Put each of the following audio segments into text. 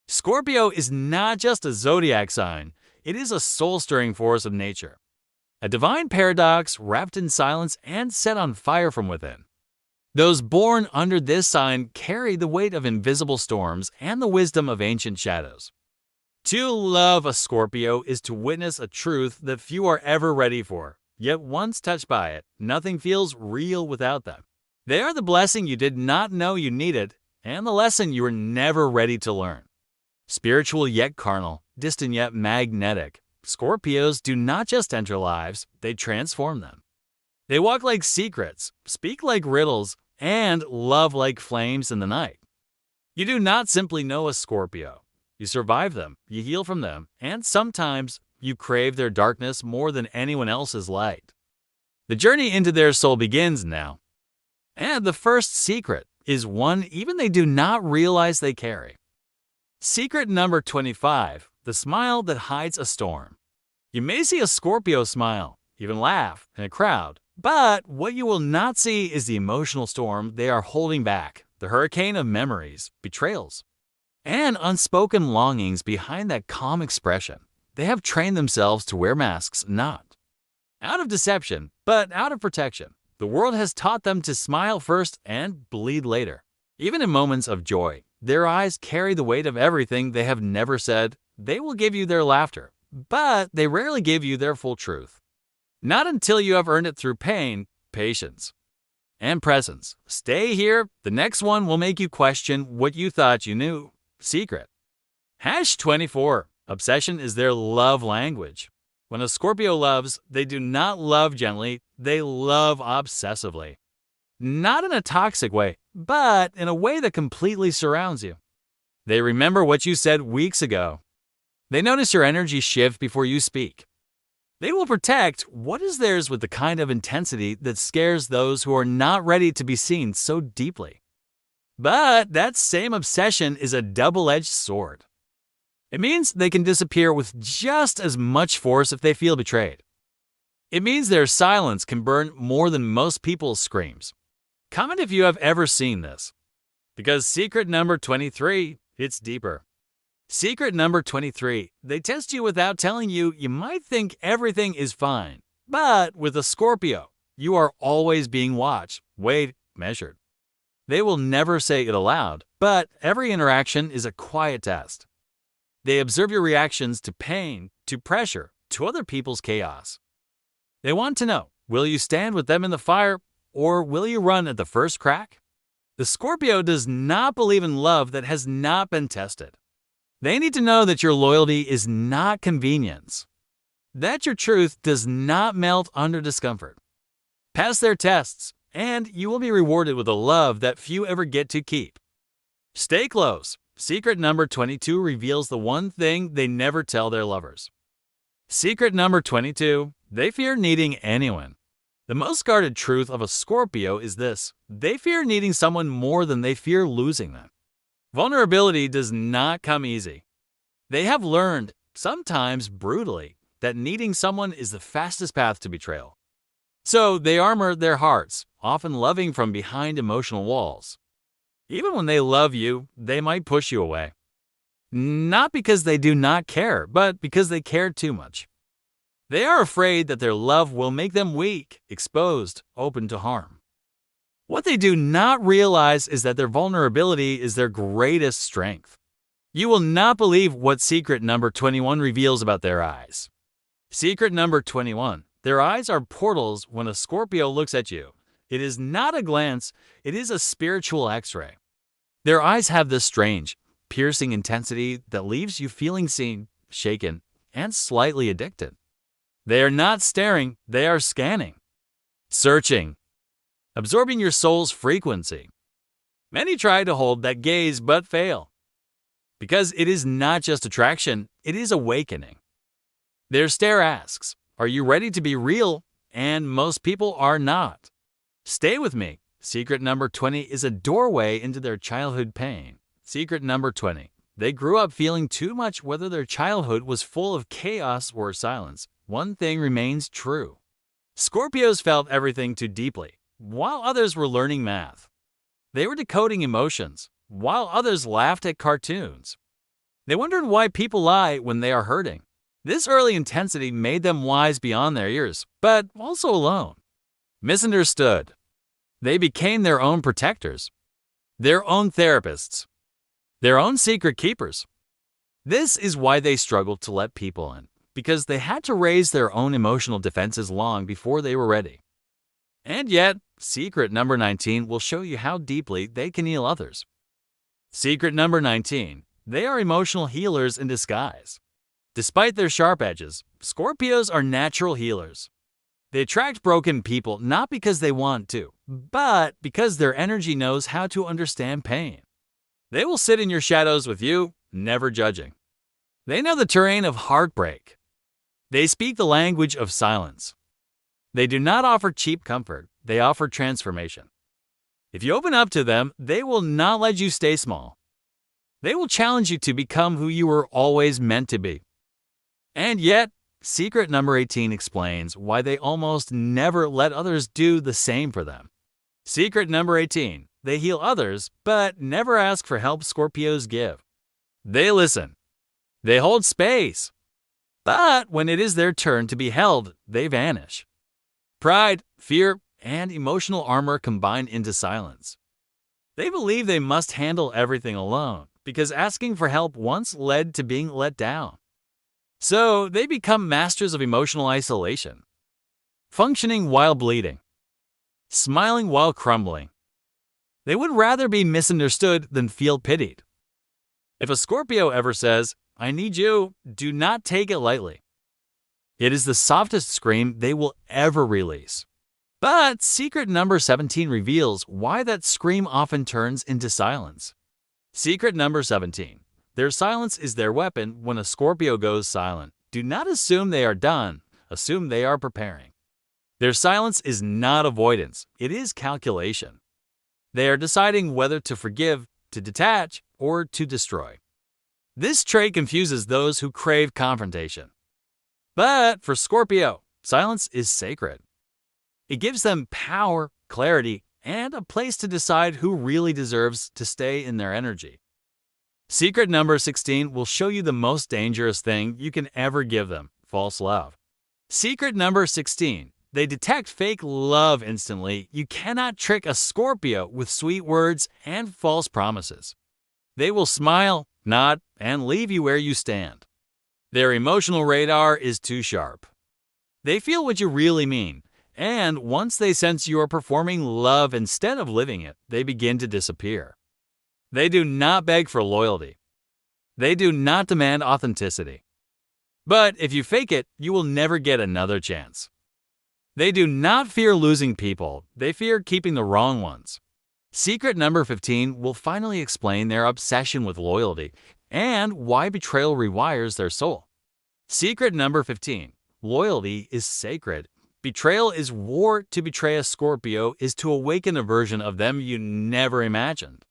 Scorpio is not just a zodiac sign, it is a soul-stirring force of nature. A divine paradox wrapped in silence and set on fire from within. Those born under this sign carry the weight of invisible storms and the wisdom of ancient shadows. To love a Scorpio is to witness a truth that few are ever ready for, yet once touched by it, nothing feels real without them. They are the blessing you did not know you needed, and the lesson you were never ready to learn. Spiritual yet carnal, distant yet magnetic, Scorpios do not just enter lives, they transform them. They walk like secrets, speak like riddles, and love like flames in the night. You do not simply know a Scorpio. You survive them, you heal from them, and sometimes you crave their darkness more than anyone else's light. The journey into their soul begins now. And the first secret is one even they do not realize they carry. Secret number 25, the smile that hides a storm. You may see a Scorpio smile, even laugh in a crowd, but what you will not see is the emotional storm they are holding back, the hurricane of memories, betrayals, and unspoken longings behind that calm expression. They have trained themselves to wear masks not out of deception, but out of protection. The world has taught them to smile first and bleed later. Even in moments of joy, their eyes carry the weight of everything they have never said. They will give you their laughter, but they rarely give you their full truth. Not until you have earned it through pain, patience, and presence. Stay here. The next one will make you question what you thought you knew. Secret. Hash 24. Obsession is their love language. When a Scorpio loves, they do not love gently, they love obsessively. Not in a toxic way, but in a way that completely surrounds you. They remember what you said weeks ago. They notice your energy shift before you speak. They will protect what is theirs with the kind of intensity that scares those who are not ready to be seen so deeply. But that same obsession is a double-edged sword. It means they can disappear with just as much force if they feel betrayed. It means their silence can burn more than most people's screams. Comment if you have ever seen this. Because secret number 23, it's deeper. Secret number 23, they test you without telling you. You might think everything is fine. But with a Scorpio, you are always being watched, weighed, measured. They will never say it aloud, but every interaction is a quiet test. They observe your reactions to pain, to pressure, to other people's chaos. They want to know, will you stand with them in the fire, or will you run at the first crack? The Scorpio does not believe in love that has not been tested. They need to know that your loyalty is not convenience, that your truth does not melt under discomfort. Pass their tests, and you will be rewarded with a love that few ever get to keep. Stay close. Secret number 22 reveals the one thing they never tell their lovers. Secret number 22, they fear needing anyone. The most guarded truth of a Scorpio is this: they fear needing someone more than they fear losing them. Vulnerability does not come easy. They have learned, sometimes brutally, that needing someone is the fastest path to betrayal. So they armor their hearts, often loving from behind emotional walls. Even when they love you, they might push you away. Not because they do not care, but because they care too much. They are afraid that their love will make them weak, exposed, open to harm. What they do not realize is that their vulnerability is their greatest strength. You will not believe what secret number 21 reveals about their eyes. Secret number 21. Their eyes are portals when a Scorpio looks at you. It is not a glance, it is a spiritual X-ray. Their eyes have this strange, piercing intensity that leaves you feeling seen, shaken, and slightly addicted. They are not staring, they are scanning, searching, absorbing your soul's frequency. Many try to hold that gaze but fail. Because it is not just attraction, it is awakening. Their stare asks, are you ready to be real? And most people are not. Stay with me. Secret number 20 is a doorway into their childhood pain. Secret number 20. They grew up feeling too much. Whether their childhood was full of chaos or silence, one thing remains true. Scorpios felt everything too deeply, while others were learning math. They were decoding emotions, while others laughed at cartoons. They wondered why people lie when they are hurting. This early intensity made them wise beyond their years, but also alone. Misunderstood. They became their own protectors, their own therapists, their own secret keepers. This is why they struggled to let people in, because they had to raise their own emotional defenses long before they were ready. And yet, secret number 19 will show you how deeply they can heal others. Secret number 19. They are emotional healers in disguise. Despite their sharp edges, Scorpios are natural healers. They attract broken people not because they want to, but because their energy knows how to understand pain. They will sit in your shadows with you, never judging. They know the terrain of heartbreak. They speak the language of silence. They do not offer cheap comfort, they offer transformation. If you open up to them, they will not let you stay small. They will challenge you to become who you were always meant to be. And yet, secret number 18 explains why they almost never let others do the same for them. Secret number 18. They heal others, but never ask for help Scorpios give. They listen. They hold space. But when it is their turn to be held, they vanish. Pride, fear, and emotional armor combine into silence. They believe they must handle everything alone, because asking for help once led to being let down. So they become masters of emotional isolation, functioning while bleeding, smiling while crumbling. They would rather be misunderstood than feel pitied. If a Scorpio ever says, "I need you," do not take it lightly. It is the softest scream they will ever release. But secret number 17 reveals why that scream often turns into silence. Secret number 17. Their silence is their weapon when a Scorpio goes silent. Do not assume they are done, assume they are preparing. Their silence is not avoidance, it is calculation. They are deciding whether to forgive, to detach, or to destroy. This trait confuses those who crave confrontation. But for Scorpio, silence is sacred. It gives them power, clarity, and a place to decide who really deserves to stay in their energy. Secret number 16 will show you the most dangerous thing you can ever give them, false love. Secret number 16. They detect fake love instantly. You cannot trick a Scorpio with sweet words and false promises. They will smile, nod, and leave you where you stand. Their emotional radar is too sharp. They feel what you really mean, and once they sense you are performing love instead of living it, they begin to disappear. They do not beg for loyalty. They do not demand authenticity. But if you fake it, you will never get another chance. They do not fear losing people, they fear keeping the wrong ones. Secret number 15 will finally explain their obsession with loyalty and why betrayal rewires their soul. Secret number 15. Loyalty is sacred. Betrayal is war. To betray a Scorpio is to awaken a version of them you never imagined.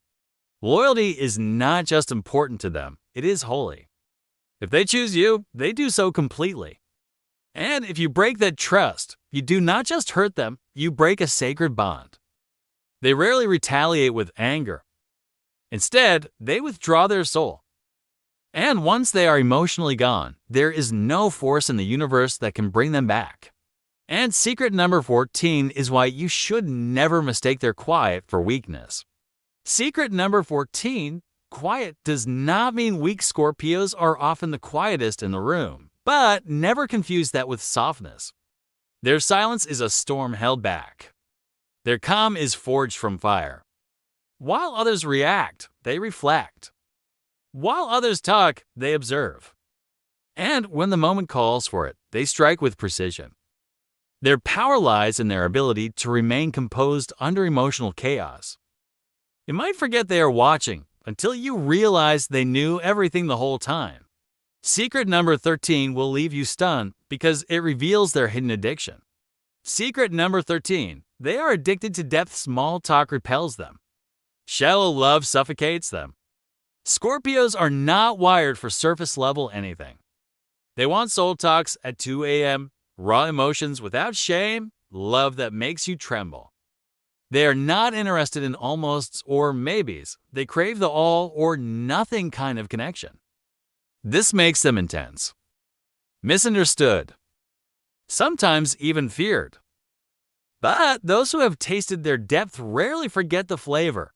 Loyalty is not just important to them, it is holy. If they choose you, they do so completely. And if you break that trust, you do not just hurt them, you break a sacred bond. They rarely retaliate with anger. Instead, they withdraw their soul. And once they are emotionally gone, there is no force in the universe that can bring them back. And secret number 14 is why you should never mistake their quiet for weakness. Secret number 14, quiet does not mean weak. Scorpios are often the quietest in the room, but never confuse that with softness. Their silence is a storm held back. Their calm is forged from fire. While others react, they reflect. While others talk, they observe. And when the moment calls for it, they strike with precision. Their power lies in their ability to remain composed under emotional chaos. You might forget they are watching until you realize they knew everything the whole time. Secret number 13 will leave you stunned because it reveals their hidden addiction. Secret number 13. They are addicted to depth. Small talk repels them. Shallow love suffocates them. Scorpios are not wired for surface-level anything. They want soul talks at 2 a.m., raw emotions without shame, love that makes you tremble. They are not interested in almosts or maybes. They crave the all or nothing kind of connection. This makes them intense, misunderstood, sometimes even feared. But those who have tasted their depth rarely forget the flavor.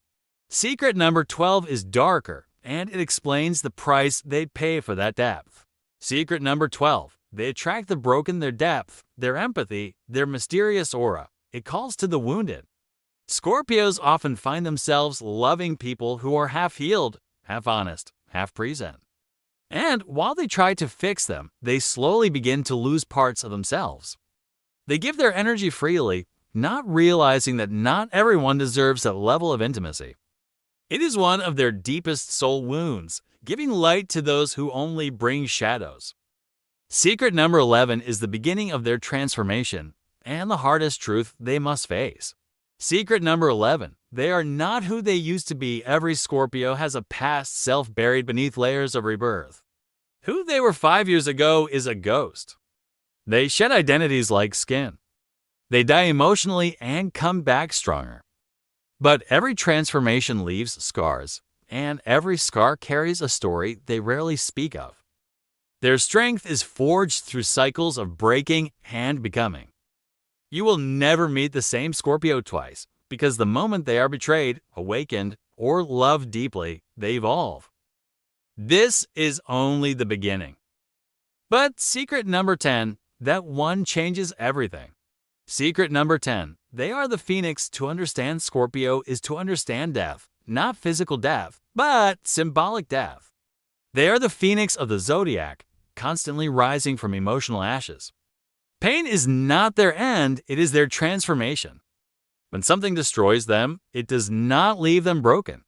Secret number 12 is darker, and it explains the price they'd pay for that depth. Secret number 12. They attract the broken, their depth, their empathy, their mysterious aura. It calls to the wounded. Scorpios often find themselves loving people who are half-healed, half-honest, half-present. And while they try to fix them, they slowly begin to lose parts of themselves. They give their energy freely, not realizing that not everyone deserves that level of intimacy. It is one of their deepest soul wounds, giving light to those who only bring shadows. Secret number 11 is the beginning of their transformation and the hardest truth they must face. Secret number 11. They are not who they used to be. Every Scorpio has a past self buried beneath layers of rebirth. Who they were 5 years ago is a ghost. They shed identities like skin. They die emotionally and come back stronger. But every transformation leaves scars, and every scar carries a story they rarely speak of. Their strength is forged through cycles of breaking and becoming. You will never meet the same Scorpio twice, because the moment they are betrayed, awakened, or loved deeply, they evolve. This is only the beginning. But secret number 10, that one changes everything. Secret number 10, they are the phoenix. To understand Scorpio is to understand death, not physical death, but symbolic death. They are the phoenix of the Zodiac, constantly rising from emotional ashes. Pain is not their end, it is their transformation. When something destroys them, it does not leave them broken.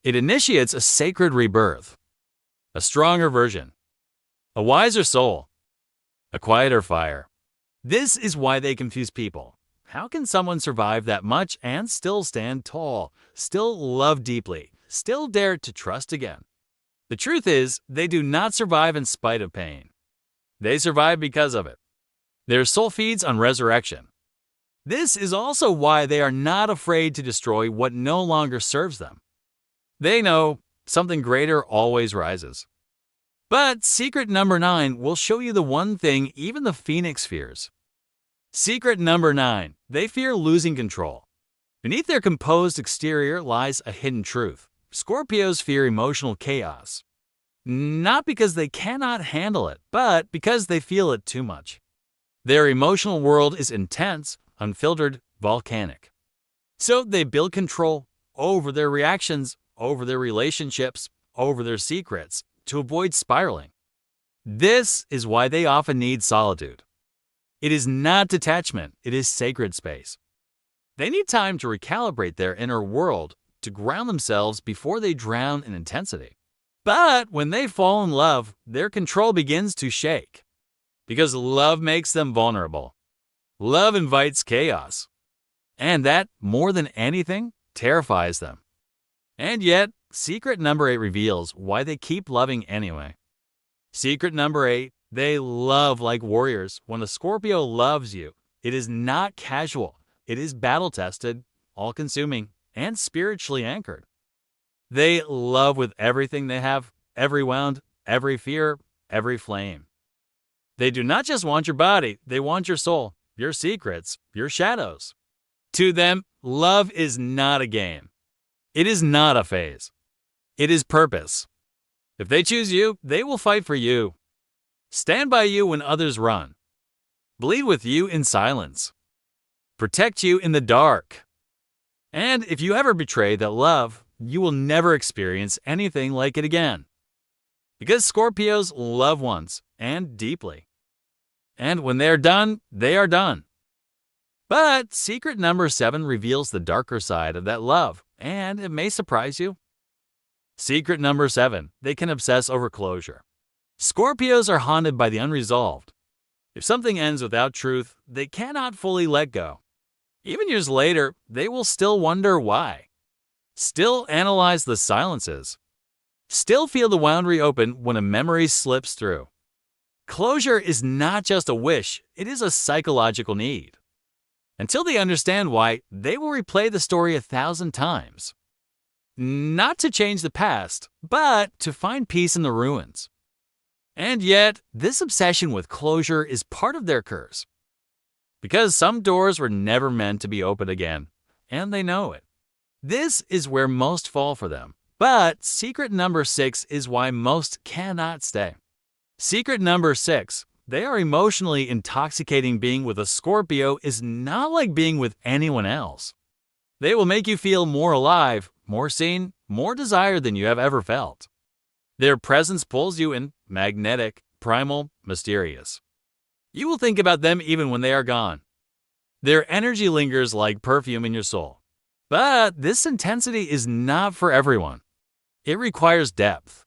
It initiates a sacred rebirth, a stronger version, a wiser soul, a quieter fire. This is why they confuse people. How can someone survive that much and still stand tall, still love deeply, still dare to trust again? The truth is, they do not survive in spite of pain. They survive because of it. Their soul feeds on resurrection. This is also why they are not afraid to destroy what no longer serves them. They know something greater always rises. But secret number 9 will show you the one thing even the phoenix fears. Secret number 9. They fear losing control. Beneath their composed exterior lies a hidden truth. Scorpios fear emotional chaos. Not because they cannot handle it, but because they feel it too much. Their emotional world is intense, unfiltered, volcanic. So they build control over their reactions, over their relationships, over their secrets, to avoid spiraling. This is why they often need solitude. It is not detachment, it is sacred space. They need time to recalibrate their inner world, to ground themselves before they drown in intensity. But when they fall in love, their control begins to shake. Because love makes them vulnerable. Love invites chaos. And that, more than anything, terrifies them. And yet, secret number 8 reveals why they keep loving anyway. Secret number 8, they love like warriors. When a Scorpio loves you, it is not casual. It is battle-tested, all-consuming, and spiritually anchored. They love with everything they have, every wound, every fear, every flame. They do not just want your body, they want your soul, your secrets, your shadows. To them, love is not a game. It is not a phase. It is purpose. If they choose you, they will fight for you. Stand by you when others run. Bleed with you in silence. Protect you in the dark. And if you ever betray that love, you will never experience anything like it again. Because Scorpios love once and deeply. And when they are done, they are done. But secret number 7 reveals the darker side of that love, and it may surprise you. Secret number 7, they can obsess over closure. Scorpios are haunted by the unresolved. If something ends without truth, they cannot fully let go. Even years later, they will still wonder why. Still analyze the silences. Still feel the wound reopen when a memory slips through. Closure is not just a wish, it is a psychological need. Until they understand why, they will replay the story 1,000 times. Not to change the past, but to find peace in the ruins. And yet, this obsession with closure is part of their curse. Because some doors were never meant to be opened again, and they know it. This is where most fall for them. But secret number 6 is why most cannot stay. Secret number 6. They are emotionally intoxicating. Being with a Scorpio is not like being with anyone else. They will make you feel more alive, more seen, more desired than you have ever felt. Their presence pulls you in, magnetic, primal, mysterious. You will think about them even when they are gone. Their energy lingers like perfume in your soul. But this intensity is not for everyone. It requires depth.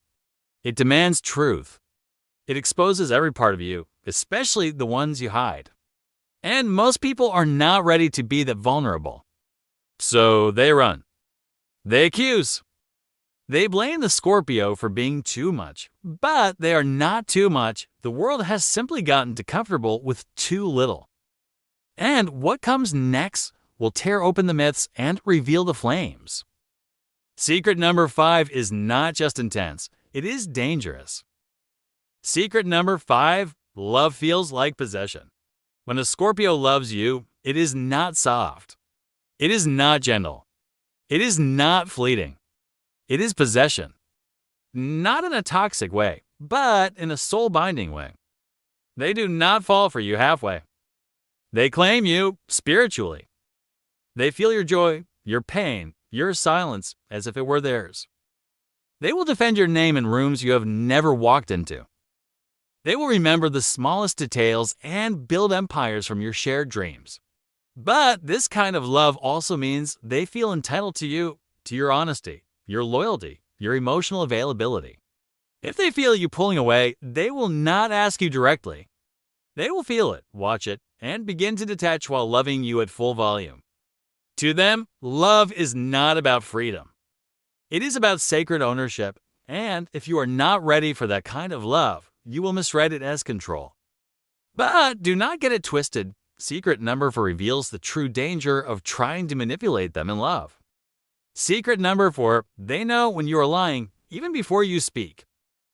It demands truth. It exposes every part of you, especially the ones you hide. And most people are not ready to be that vulnerable. So they run. They accuse. They blame the Scorpio for being too much. But they are not too much. The world has simply gotten too comfortable with too little. And what comes next will tear open the myths and reveal the flames. Secret number 5 is not just intense, it is dangerous. Secret number 5, love feels like possession. When a Scorpio loves you, it is not soft. It is not gentle. It is not fleeting. It is possession. Not in a toxic way, but in a soul-binding way. They do not fall for you halfway. They claim you spiritually. They feel your joy, your pain, your silence as if it were theirs. They will defend your name in rooms you have never walked into. They will remember the smallest details and build empires from your shared dreams. But this kind of love also means they feel entitled to you, to your honesty, your loyalty, your emotional availability. If they feel you pulling away, they will not ask you directly. They will feel it, watch it, and begin to detach while loving you at full volume. To them, love is not about freedom. It is about sacred ownership, and if you are not ready for that kind of love, you will misread it as control. But do not get it twisted. Secret number 4 reveals the true danger of trying to manipulate them in love. Secret number 4, they know when you are lying, even before you speak.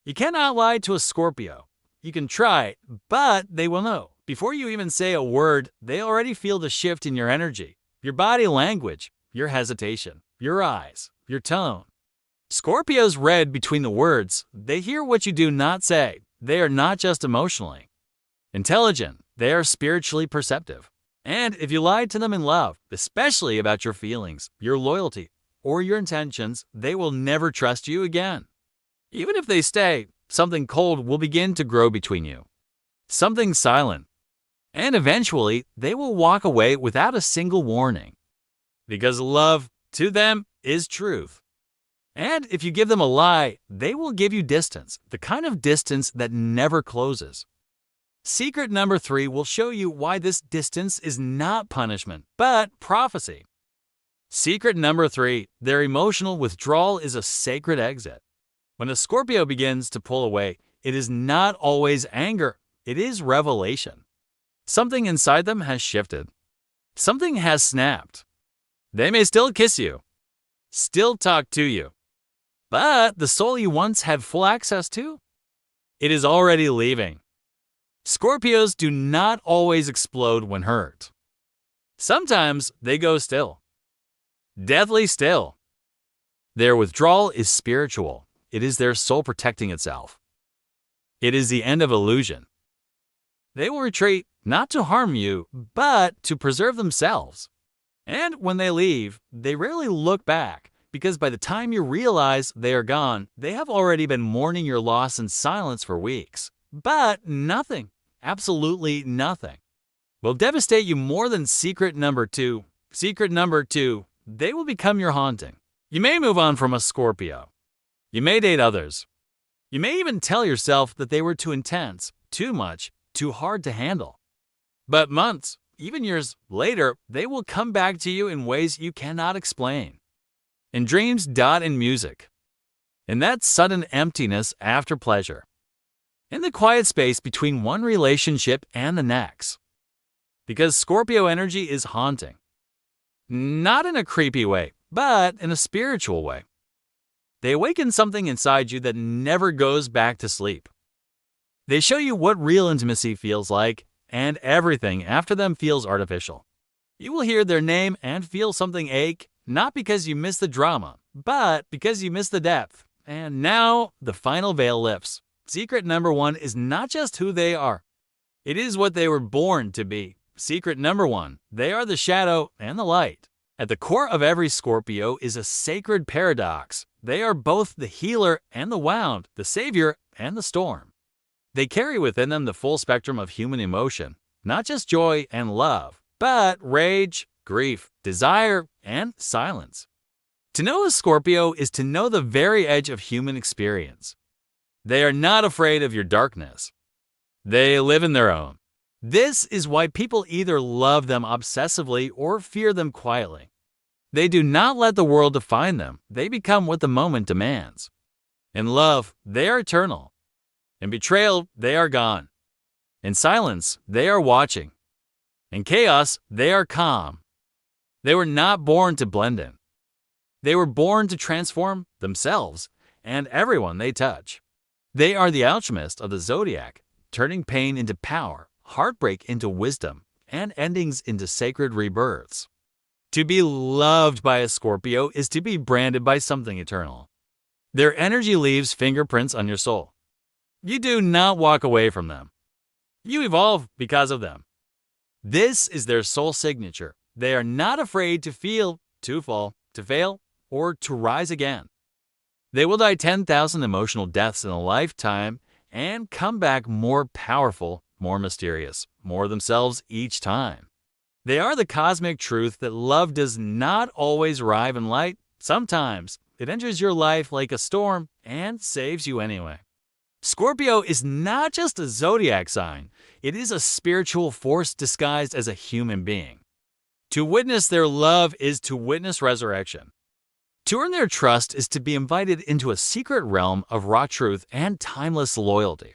You cannot lie to a Scorpio. You can try, but they will know. Before you even say a word, they already feel the shift in your energy, your body language, your hesitation, your eyes, your tone. Scorpios read between the words. They hear what you do not say. They are not just emotionally intelligent. They are spiritually perceptive. And if you lied to them in love, especially about your feelings, your loyalty, or your intentions, they will never trust you again. Even if they stay, something cold will begin to grow between you. Something silent. And eventually, they will walk away without a single warning. Because love, to them, is truth. And if you give them a lie, they will give you distance, the kind of distance that never closes. Secret number 3 will show you why this distance is not punishment, but prophecy. Secret number 3, their emotional withdrawal is a sacred exit. When a Scorpio begins to pull away, it is not always anger, it is revelation. Something inside them has shifted. Something has snapped. They may still kiss you, still talk to you, but the soul you once had full access to, it is already leaving. Scorpios do not always explode when hurt. Sometimes they go still. Deathly still. Their withdrawal is spiritual. It is their soul protecting itself. It is the end of illusion. They will retreat not to harm you, but to preserve themselves. And when they leave, they rarely look back, because by the time you realize they are gone, they have already been mourning your loss in silence for weeks. But nothing, absolutely nothing, will devastate you more than secret number 2. Secret number 2, they will become your haunting. You may move on from a Scorpio. You may date others. You may even tell yourself that they were too intense, too much, too hard to handle. But months, even years later, they will come back to you in ways you cannot explain. In dreams, in music. In that sudden emptiness after pleasure. In the quiet space between one relationship and the next. Because Scorpio energy is haunting. Not in a creepy way, but in a spiritual way. They awaken something inside you that never goes back to sleep. They show you what real intimacy feels like, and everything after them feels artificial. You will hear their name and feel something ache, not because you miss the drama, but because you miss the depth. And now, the final veil lifts. Secret number one is not just who they are. It is what they were born to be. Secret number one, they are the shadow and the light. At the core of every Scorpio is a sacred paradox. They are both the healer and the wound, the savior and the storm. They carry within them the full spectrum of human emotion, not just joy and love, but rage, grief, desire, and silence. To know a Scorpio is to know the very edge of human experience. They are not afraid of your darkness. They live in their own. This is why people either love them obsessively or fear them quietly. They do not let the world define them. They become what the moment demands. In love, they are eternal. In betrayal, they are gone. In silence, they are watching. In chaos, they are calm. They were not born to blend in. They were born to transform themselves and everyone they touch. They are the alchemist of the Zodiac, turning pain into power, heartbreak into wisdom, and endings into sacred rebirths. To be loved by a Scorpio is to be branded by something eternal. Their energy leaves fingerprints on your soul. You do not walk away from them. You evolve because of them. This is their soul signature. They are not afraid to feel, to fall, to fail, or to rise again. They will die 10,000 emotional deaths in a lifetime and come back more powerful, more mysterious, more themselves each time. They are the cosmic truth that love does not always arrive in light. Sometimes it enters your life like a storm and saves you anyway. Scorpio is not just a zodiac sign, it is a spiritual force disguised as a human being. To witness their love is to witness resurrection. To earn their trust is to be invited into a secret realm of raw truth and timeless loyalty.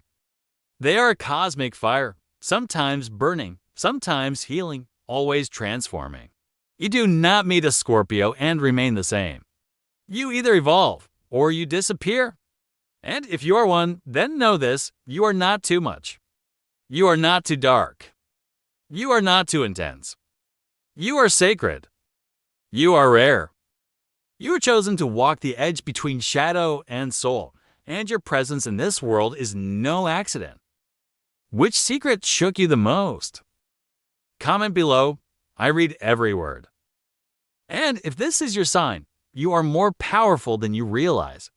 They are a cosmic fire, sometimes burning, sometimes healing, always transforming. You do not meet a Scorpio and remain the same. You either evolve or you disappear. And if you are one, then know this: you are not too much. You are not too dark. You are not too intense. You are sacred. You are rare. You are chosen to walk the edge between shadow and soul, and your presence in this world is no accident. Which secret shook you the most? Comment below. I read every word. And if this is your sign, you are more powerful than you realize.